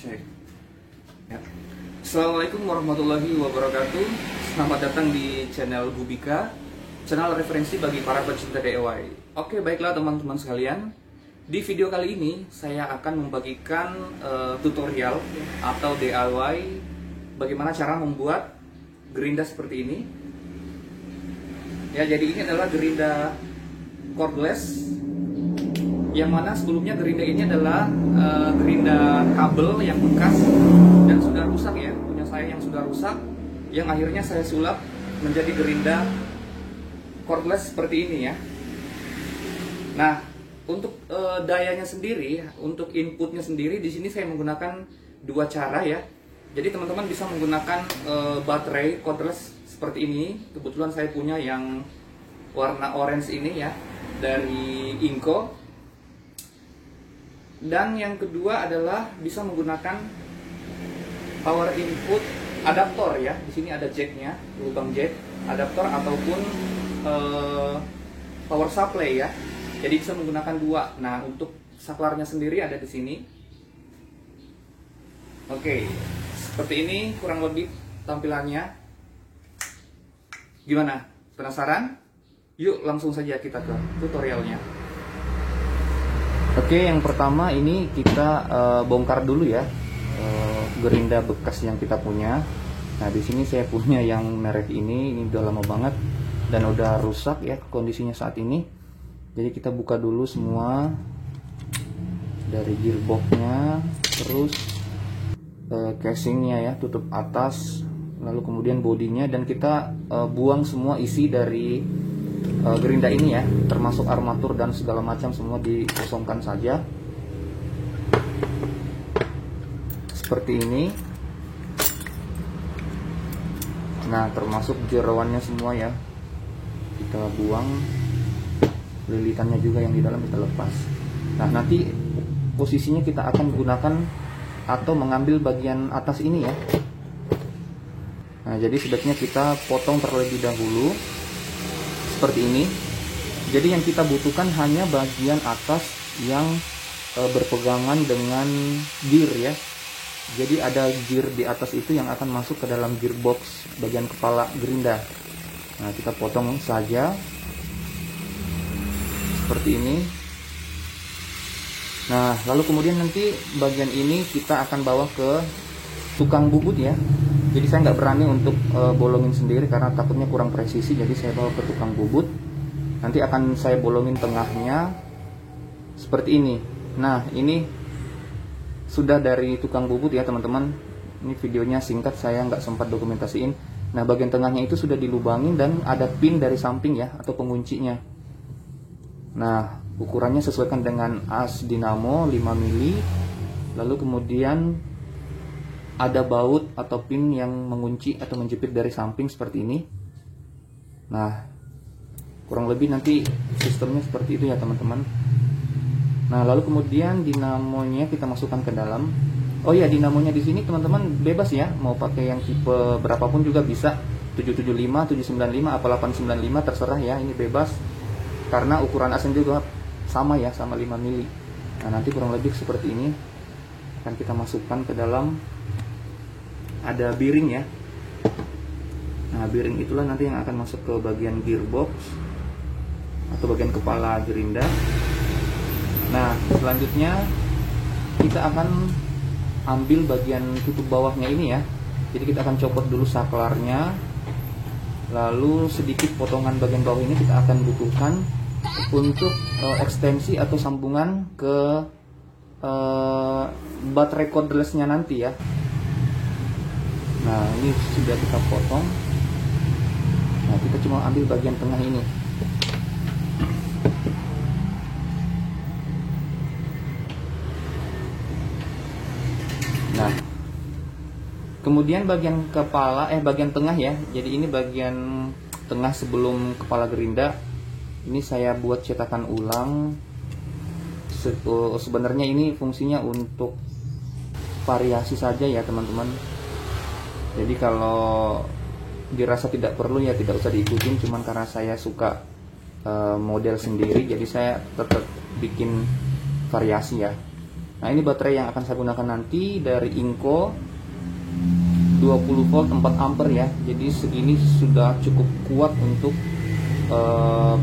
Cek. Ya. Assalamualaikum warahmatullahi wabarakatuh. Selamat datang di channel Gubika, channel referensi bagi para pecinta DIY. Oke, baiklah teman-teman sekalian. Di video kali ini saya akan membagikan tutorial atau DIY bagaimana cara membuat gerinda seperti ini. Ya, jadi ini adalah gerinda cordless, yang mana sebelumnya gerinda ini adalah gerinda kabel yang bekas dan sudah rusak ya, punya saya yang sudah rusak, yang akhirnya saya sulap menjadi gerinda cordless seperti ini ya. Nah, untuk dayanya sendiri, untuk inputnya sendiri, di sini saya menggunakan dua cara ya. Jadi teman-teman bisa menggunakan baterai cordless seperti ini. Kebetulan saya punya yang warna orange ini ya, dari Inco. Dan yang kedua adalah bisa menggunakan power input adaptor ya. Di sini ada jacknya, lubang jack, adaptor ataupun power supply ya. Jadi bisa menggunakan dua. Nah, untuk saklarnya sendiri ada di sini. Oke, seperti ini kurang lebih tampilannya. Gimana? Penasaran? Yuk langsung saja kita ke tutorialnya. Oke, yang pertama ini kita bongkar dulu ya gerinda bekas yang kita punya. Nah, di sini saya punya yang merek ini udah lama banget dan udah rusak ya kondisinya saat ini. Jadi kita buka dulu semua dari gearboxnya, terus casingnya ya, tutup atas, lalu kemudian bodinya, dan kita buang semua isi dari gerinda ini ya, termasuk armatur dan segala macam, semua dikosongkan saja seperti ini. Nah, termasuk jeroannya semua ya, kita buang, lilitannya juga yang di dalam kita lepas. Nah, nanti posisinya kita akan gunakan atau mengambil bagian atas ini ya. Nah, jadi sebaiknya kita potong terlebih dahulu seperti ini. Jadi yang kita butuhkan hanya bagian atas yang berpegangan dengan gear ya. Jadi ada gear di atas itu yang akan masuk ke dalam gearbox bagian kepala gerinda. Nah, kita potong saja seperti ini. Nah, lalu kemudian nanti bagian ini kita akan bawa ke tukang bubut ya. Jadi saya nggak berani untuk bolongin sendiri karena takutnya kurang presisi. Jadi saya bawa ke tukang bubut. Nanti akan saya bolongin tengahnya seperti ini. Nah, ini sudah dari tukang bubut ya teman-teman. Ini videonya singkat, saya nggak sempat dokumentasiin. Nah, bagian tengahnya itu sudah dilubangin dan ada pin dari samping ya, atau penguncinya. Nah, ukurannya sesuaikan dengan as dinamo 5 mili. Lalu kemudian ada baut atau pin yang mengunci atau menjepit dari samping seperti ini. Nah, kurang lebih nanti sistemnya seperti itu ya teman-teman. Nah, lalu kemudian dinamonya kita masukkan ke dalam. Oh ya, dinamonya di sini teman-teman bebas ya, mau pakai yang tipe berapapun juga bisa, 775, 795, apa 895 terserah ya, ini bebas. Karena ukuran asnya juga sama ya, sama 5 mili. Nah, nanti kurang lebih seperti ini akan kita masukkan ke dalam. Ada bearing ya. Nah, bearing itulah nanti yang akan masuk ke bagian gearbox atau bagian kepala gerinda. Nah, selanjutnya kita akan ambil bagian tutup bawahnya ini ya. Jadi kita akan copot dulu saklarnya. Lalu sedikit potongan bagian bawah ini kita akan butuhkan untuk ekstensi atau sambungan ke baterai cordless-nya nanti ya. Nah, ini sudah kita potong. Nah, kita cuma ambil bagian tengah ini. Nah, kemudian bagian kepala, bagian tengah ya. Jadi ini bagian tengah sebelum kepala gerinda. Ini saya buat cetakan ulang. Sebenarnya ini fungsinya untuk variasi saja ya teman-teman. Jadi kalau dirasa tidak perlu ya tidak usah diikutin. Cuman karena saya suka model sendiri, jadi saya tetap bikin variasi ya. Nah, ini baterai yang akan saya gunakan nanti dari Inco 20 volt 4 ampere ya. Jadi segini sudah cukup kuat untuk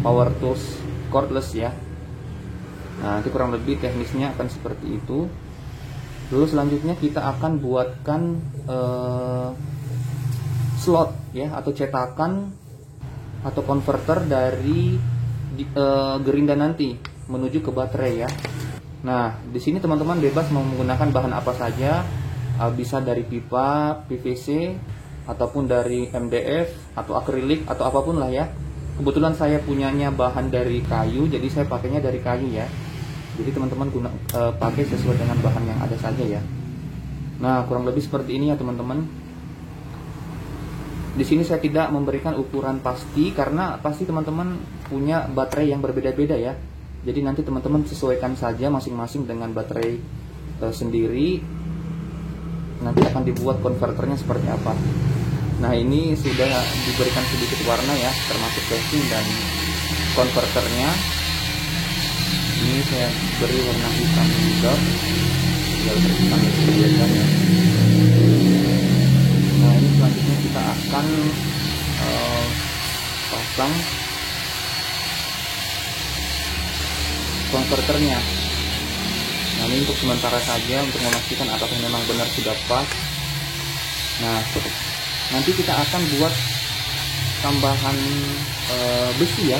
power tools cordless ya. Nah, nanti kurang lebih teknisnya akan seperti itu. Lalu selanjutnya kita akan buatkan slot ya, atau cetakan atau konverter dari gerinda nanti menuju ke baterai ya. Nah, di sini teman-teman bebas mau menggunakan bahan apa saja, bisa dari pipa, PVC, ataupun dari MDF atau akrilik atau apapun lah ya. Kebetulan saya punyanya bahan dari kayu, jadi saya pakainya dari kayu ya. Jadi teman-teman pakai sesuai dengan bahan yang ada saja ya. Nah, kurang lebih seperti ini ya teman-teman. Di sini saya tidak memberikan ukuran pasti karena pasti teman-teman punya baterai yang berbeda-beda ya. Jadi nanti teman-teman sesuaikan saja masing-masing dengan baterai sendiri. Nanti akan dibuat konverternya seperti apa. Nah, ini sudah diberikan sedikit warna ya, termasuk casing dan konverternya. Ini saya beri warna hitam juga, tinggal hitam biasa ya. Nah, ini selanjutnya kita akan pasang konverternya. Nah, ini untuk sementara saja untuk memastikan apakah memang benar sudah pas. Nah, nanti kita akan buat tambahan besi ya.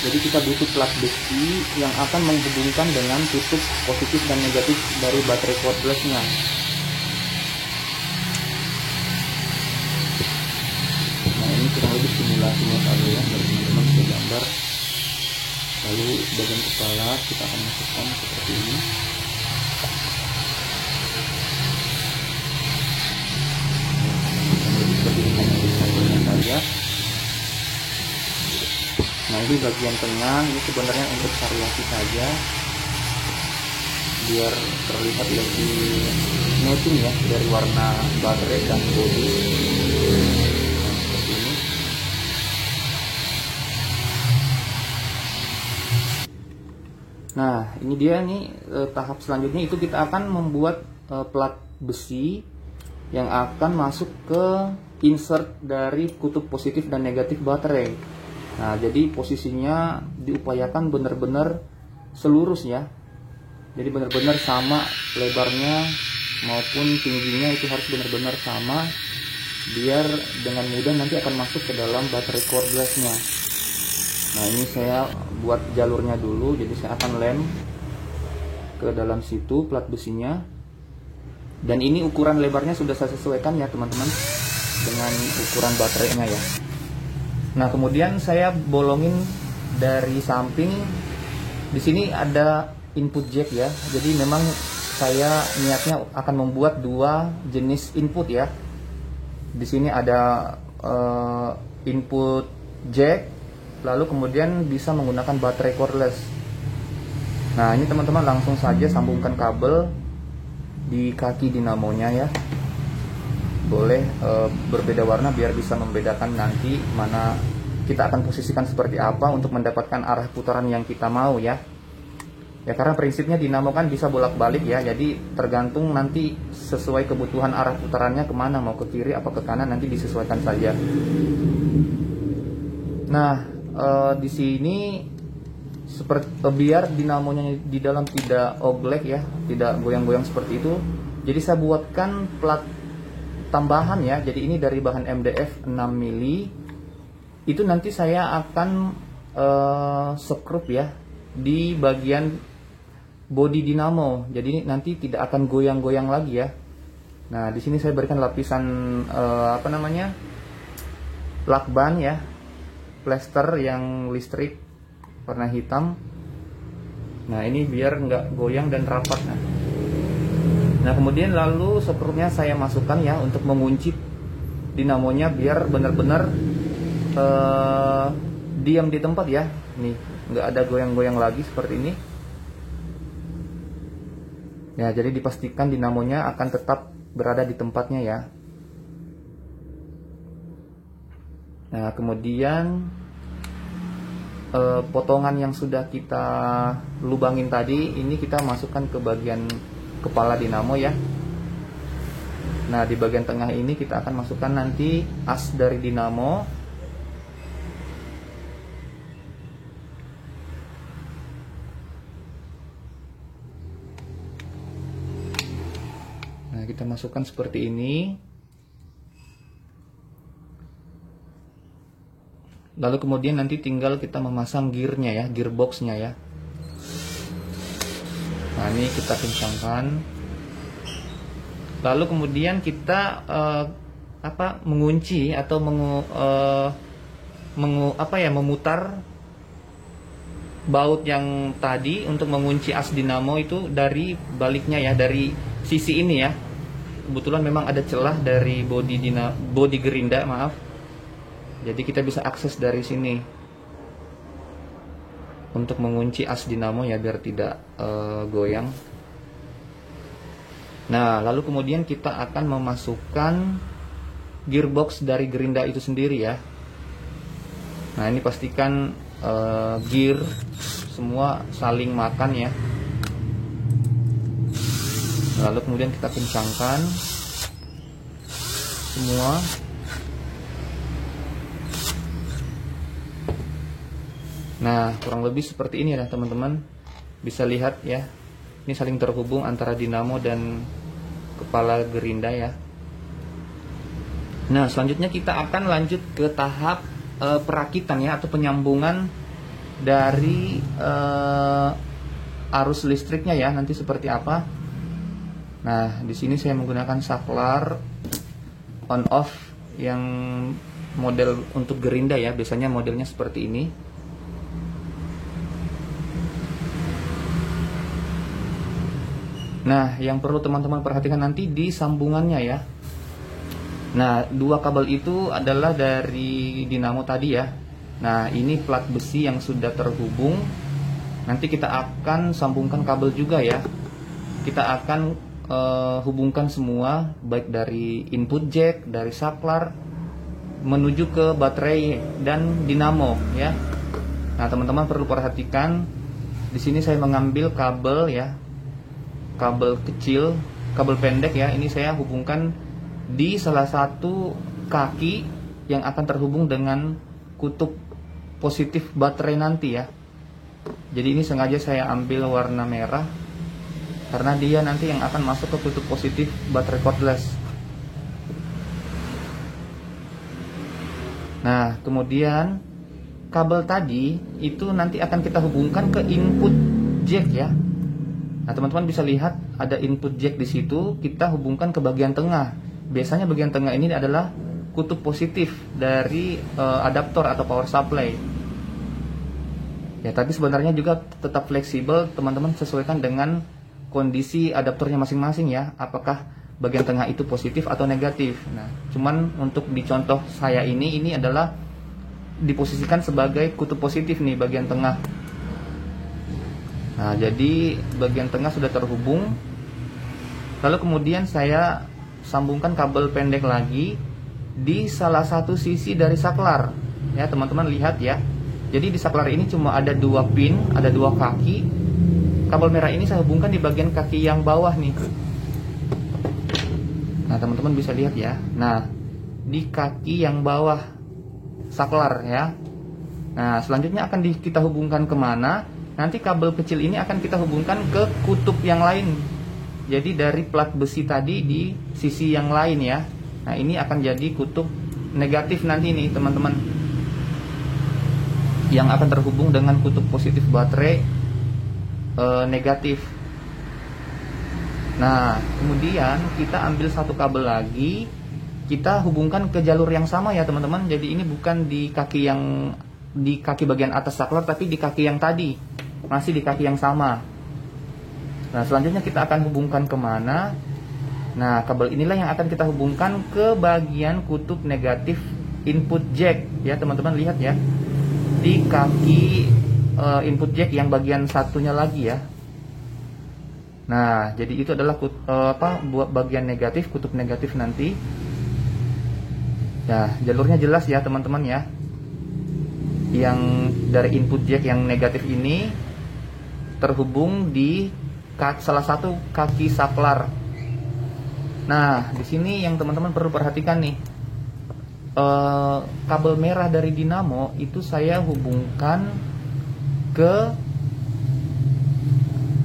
Jadi kita butuh plat besi yang akan menghubungkan dengan tutup positif dan negatif dari baterai cordless-nya. Nah, ini kurang lebih simulasinya tadi ya, dari teman-teman bisa gambar. Lalu bagian kepala kita akan masukkan seperti ini. Saja. Nah, ini bagian tengah, ini sebenarnya untuk variasi saja biar terlihat lebih matching ya dari warna baterai dan bodi. Nah, seperti ini. Nah, ini dia nih tahap selanjutnya itu kita akan membuat plat besi yang akan masuk ke insert dari kutub positif dan negatif baterai. Nah, jadi posisinya diupayakan benar-benar selurus ya. Jadi benar-benar sama lebarnya maupun tingginya itu harus benar-benar sama biar dengan mudah nanti akan masuk ke dalam baterai cordless-nya. Nah, ini saya buat jalurnya dulu, jadi saya akan lem ke dalam situ plat besinya. Dan ini ukuran lebarnya sudah saya sesuaikan ya teman-teman dengan ukuran baterainya ya. Nah, kemudian saya bolongin dari samping. Di sini ada input jack ya. Jadi memang saya niatnya akan membuat dua jenis input ya. Di sini ada input jack, lalu kemudian bisa menggunakan baterai cordless. Nah, ini teman-teman langsung saja sambungkan kabel di kaki dinamonya ya. Boleh berbeda warna biar bisa membedakan nanti mana kita akan posisikan seperti apa untuk mendapatkan arah putaran yang kita mau ya. Ya, karena prinsipnya dinamo kan bisa bolak-balik ya. Jadi tergantung nanti sesuai kebutuhan arah putarannya kemana, mau ke kiri apa ke kanan nanti disesuaikan saja. Nah, di sini seperti biar dinamonya di dalam tidak oglek ya, tidak goyang-goyang seperti itu. Jadi saya buatkan plat tambahan ya. Jadi ini dari bahan MDF 6 mili. Itu nanti saya akan skrup ya di bagian bodi dinamo. Jadi nanti tidak akan goyang-goyang lagi ya. Nah, di sini saya berikan lapisan lakban ya, plester yang listrik warna hitam. Nah, ini biar nggak goyang dan rapat. Nah, kemudian lalu skrupnya saya masukkan ya untuk mengunci dinamonya biar benar-benar diam di tempat ya. Nih, nggak ada goyang-goyang lagi seperti ini. Ya, jadi dipastikan dinamonya akan tetap berada di tempatnya ya. Nah, kemudian potongan yang sudah kita lubangin tadi ini kita masukkan ke bagian kepala dinamo ya. Nah, di bagian tengah ini kita akan masukkan nanti as dari dinamo. Nah, kita masukkan seperti ini. Lalu kemudian nanti tinggal kita memasang gearnya ya, gearboxnya ya. Nah, ini kita kencangkan. Lalu kemudian kita mengunci atau memutar baut yang tadi untuk mengunci as dinamo itu dari baliknya ya, dari sisi ini ya. Kebetulan memang ada celah dari bodi gerinda, maaf. Jadi kita bisa akses dari sini untuk mengunci as dinamo ya, biar tidak goyang. Nah, lalu kemudian kita akan memasukkan gearbox dari gerinda itu sendiri ya. Nah, ini pastikan gear semua saling makan ya. Lalu kemudian kita kencangkan semua. Nah, kurang lebih seperti ini ya teman-teman. Bisa lihat ya, ini saling terhubung antara dinamo dan kepala gerinda ya. Nah, selanjutnya kita akan lanjut ke tahap perakitan ya, atau penyambungan dari arus listriknya ya, nanti seperti apa. Nah, di sini saya menggunakan saklar on off yang model untuk gerinda ya, biasanya modelnya seperti ini. Nah, yang perlu teman-teman perhatikan nanti di sambungannya ya. Nah, dua kabel itu adalah dari dinamo tadi ya. Nah, ini plat besi yang sudah terhubung. Nanti kita akan sambungkan kabel juga ya. Kita akan hubungkan semua, baik dari input jack, dari saklar, menuju ke baterai dan dinamo ya. Nah, teman-teman perlu perhatikan. Di sini saya mengambil kabel ya. Kabel kecil, kabel pendek ya, ini saya hubungkan di salah satu kaki yang akan terhubung dengan kutub positif baterai nanti ya. Jadi ini sengaja saya ambil warna merah karena dia nanti yang akan masuk ke kutub positif baterai cordless. Nah, kemudian kabel tadi itu nanti akan kita hubungkan ke input jack ya. Nah, teman-teman bisa lihat ada input jack di situ, kita hubungkan ke bagian tengah. Biasanya bagian tengah ini adalah kutub positif dari adaptor atau power supply. Ya, tapi sebenarnya juga tetap fleksibel, teman-teman sesuaikan dengan kondisi adaptornya masing-masing ya. Apakah bagian tengah itu positif atau negatif. Nah, cuman untuk di contoh saya ini adalah diposisikan sebagai kutub positif nih bagian tengah. Nah, jadi bagian tengah sudah terhubung. Lalu kemudian saya sambungkan kabel pendek lagi di salah satu sisi dari saklar. Ya, teman-teman lihat ya. Jadi di saklar ini cuma ada dua pin, ada dua kaki. Kabel merah ini saya hubungkan di bagian kaki yang bawah nih. Nah, teman-teman bisa lihat ya. Nah, di kaki yang bawah saklar ya. Nah, selanjutnya akan kita hubungkan kemana? Nanti kabel kecil ini akan kita hubungkan ke kutub yang lain. Jadi dari plat besi tadi di sisi yang lain ya. Nah, ini akan jadi kutub negatif nanti nih teman-teman, yang akan terhubung dengan kutub positif baterai negatif. Nah, kemudian kita ambil satu kabel lagi, kita hubungkan ke jalur yang sama ya teman-teman. Jadi ini bukan di kaki bagian atas saklar, tapi di kaki yang tadi, masih di kaki yang sama. Nah, selanjutnya kita akan hubungkan kemana? Nah, kabel inilah yang akan kita hubungkan ke bagian kutub negatif input jack ya teman-teman, lihat ya, di kaki input jack yang bagian satunya lagi ya. Nah, jadi itu adalah bagian negatif, kutub negatif nanti. Nah, jalurnya jelas ya teman-teman ya. Yang dari input jack yang negatif ini terhubung di salah satu kaki saklar. Nah, di sini yang teman-teman perlu perhatikan nih, kabel merah dari dinamo itu saya hubungkan ke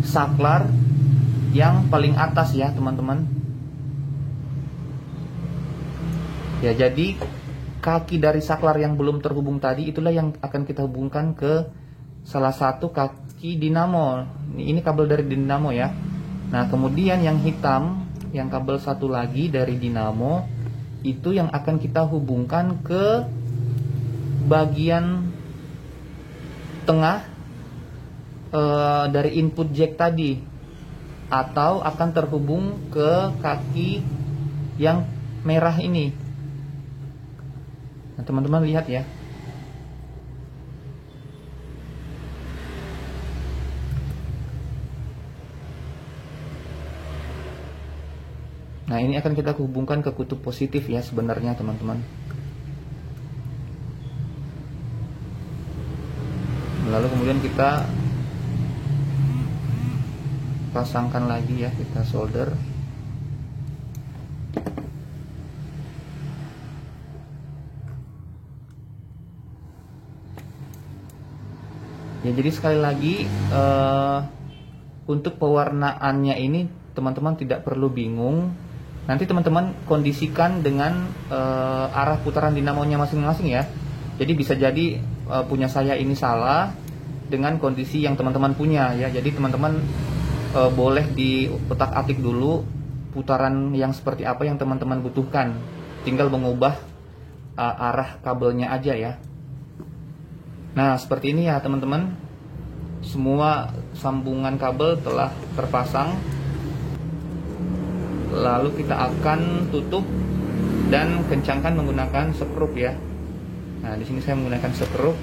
saklar yang paling atas ya teman-teman. Ya, jadi kaki dari saklar yang belum terhubung tadi itulah yang akan kita hubungkan ke salah satu kaki dinamo. Ini kabel dari dinamo ya. Nah, kemudian yang hitam, yang kabel satu lagi dari dinamo itu yang akan kita hubungkan ke bagian tengah dari input jack tadi, atau akan terhubung ke kaki yang merah ini. Nah, teman-teman lihat ya. Nah, ini akan kita hubungkan ke kutub positif ya sebenarnya teman-teman. Lalu kemudian kita pasangkan lagi ya, kita solder. Ya, jadi sekali lagi untuk pewarnaannya ini teman-teman tidak perlu bingung. Nanti teman-teman kondisikan dengan arah putaran dinamonya masing-masing ya. Jadi bisa jadi punya saya ini salah dengan kondisi yang teman-teman punya ya. Jadi teman-teman boleh diotak-atik dulu putaran yang seperti apa yang teman-teman butuhkan. Tinggal mengubah arah kabelnya aja ya. Nah, seperti ini ya teman-teman. Semua sambungan kabel telah terpasang. Lalu kita akan tutup dan kencangkan menggunakan skrup ya. Nah, di sini saya menggunakan skrup.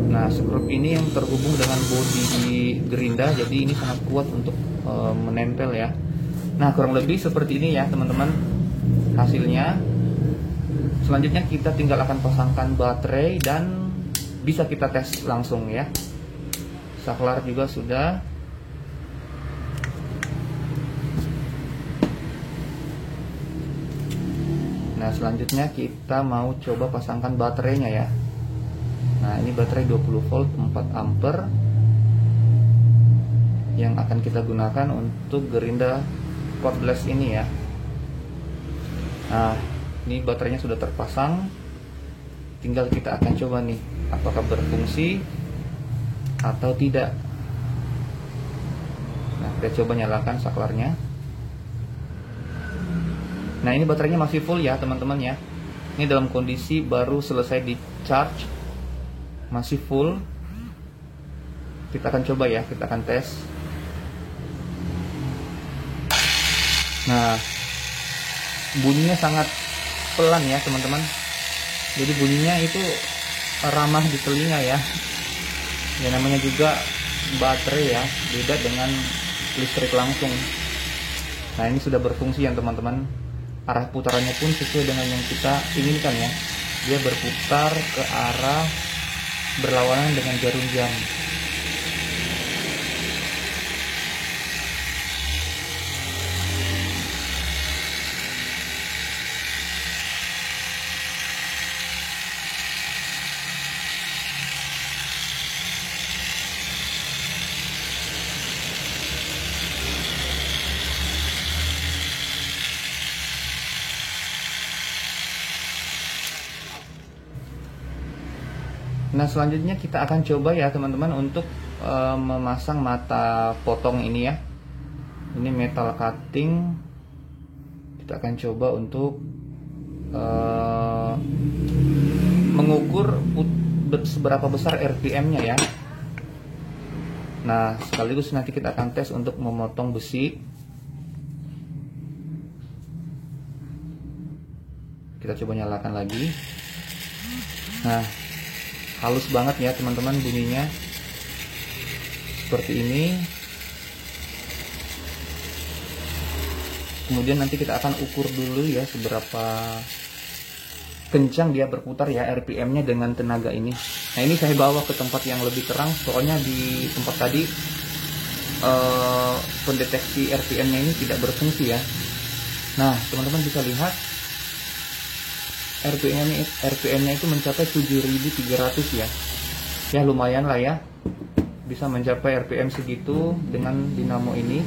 Nah, skrup ini yang terhubung dengan bodi gerinda, jadi ini sangat kuat untuk menempel ya. Nah, kurang lebih seperti ini ya teman-teman hasilnya. Selanjutnya kita tinggal akan pasangkan baterai dan bisa kita tes langsung ya. Saklar juga sudah. Nah, selanjutnya kita mau coba pasangkan baterainya ya. Nah, ini baterai 20 volt 4 ampere yang akan kita gunakan untuk gerinda cordless ini ya. Nah, ini baterainya sudah terpasang. Tinggal kita akan coba nih apakah berfungsi atau tidak. Nah, kita coba nyalakan saklarnya. Nah, ini baterainya masih full ya teman-teman ya. Ini dalam kondisi baru selesai di charge, masih full. Kita akan coba ya, kita akan tes. Nah, bunyinya sangat pelan ya teman-teman. Jadi bunyinya itu ramah di telinga ya. Ya, namanya juga baterai ya, beda dengan listrik langsung. Nah, ini sudah berfungsi ya teman-teman. Arah putarannya pun sesuai dengan yang kita inginkan ya. Dia berputar ke arah berlawanan dengan jarum jam. Nah, selanjutnya kita akan coba ya teman-teman untuk memasang mata potong ini ya. Ini metal cutting. Kita akan coba untuk mengukur seberapa besar RPM-nya ya. Nah, sekaligus nanti kita akan tes untuk memotong besi. Kita coba nyalakan lagi. Nah, halus banget ya teman-teman bunyinya seperti ini. Kemudian nanti kita akan ukur dulu ya seberapa kencang dia berputar ya RPM-nya dengan tenaga ini. Nah ini saya bawa ke tempat yang lebih terang, soalnya di tempat tadi pendeteksi RPM-nya ini tidak berfungsi ya. Nah teman-teman bisa lihat RPM-nya itu mencapai 7.300 ya. Ya lumayan lah ya, bisa mencapai RPM segitu dengan dinamo ini.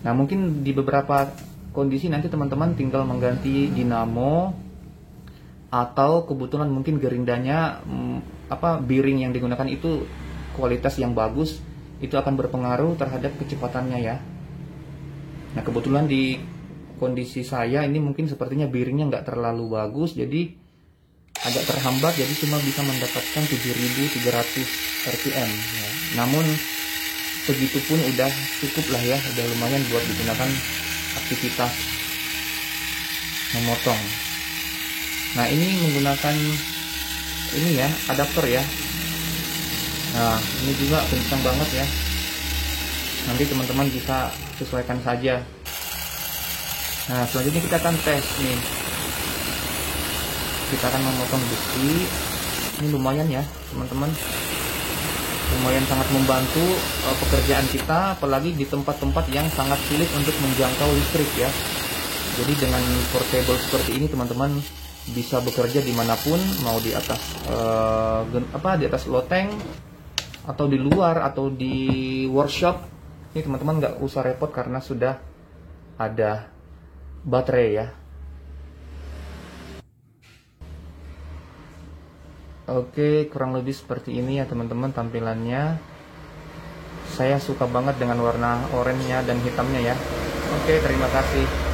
Nah mungkin di beberapa kondisi nanti teman-teman tinggal mengganti dinamo, atau kebetulan mungkin gerindanya bearing yang digunakan itu kualitas yang bagus, itu akan berpengaruh terhadap kecepatannya ya. Nah kebetulan di kondisi saya ini mungkin sepertinya bearingnya nggak terlalu bagus, jadi agak terhambat, jadi cuma bisa mendapatkan 7.300 RPM ya. Namun segitu pun udah cukup lah ya, udah lumayan buat digunakan aktivitas memotong. Nah ini menggunakan ini ya, adapter ya. Nah ini juga kencang banget ya, nanti teman-teman bisa sesuaikan saja. Nah selanjutnya kita akan tes nih, kita akan memotong besi. Ini lumayan ya teman-teman, lumayan sangat membantu pekerjaan kita, apalagi di tempat-tempat yang sangat sulit untuk menjangkau listrik ya. Jadi dengan portable seperti ini teman-teman bisa bekerja dimanapun, mau di atas di atas loteng, atau di luar, atau di workshop. Ini teman-teman nggak usah repot karena sudah ada baterai ya. Oke, kurang lebih seperti ini ya teman-teman tampilannya. Saya suka banget dengan warna oranye dan hitamnya ya. Oke, terima kasih.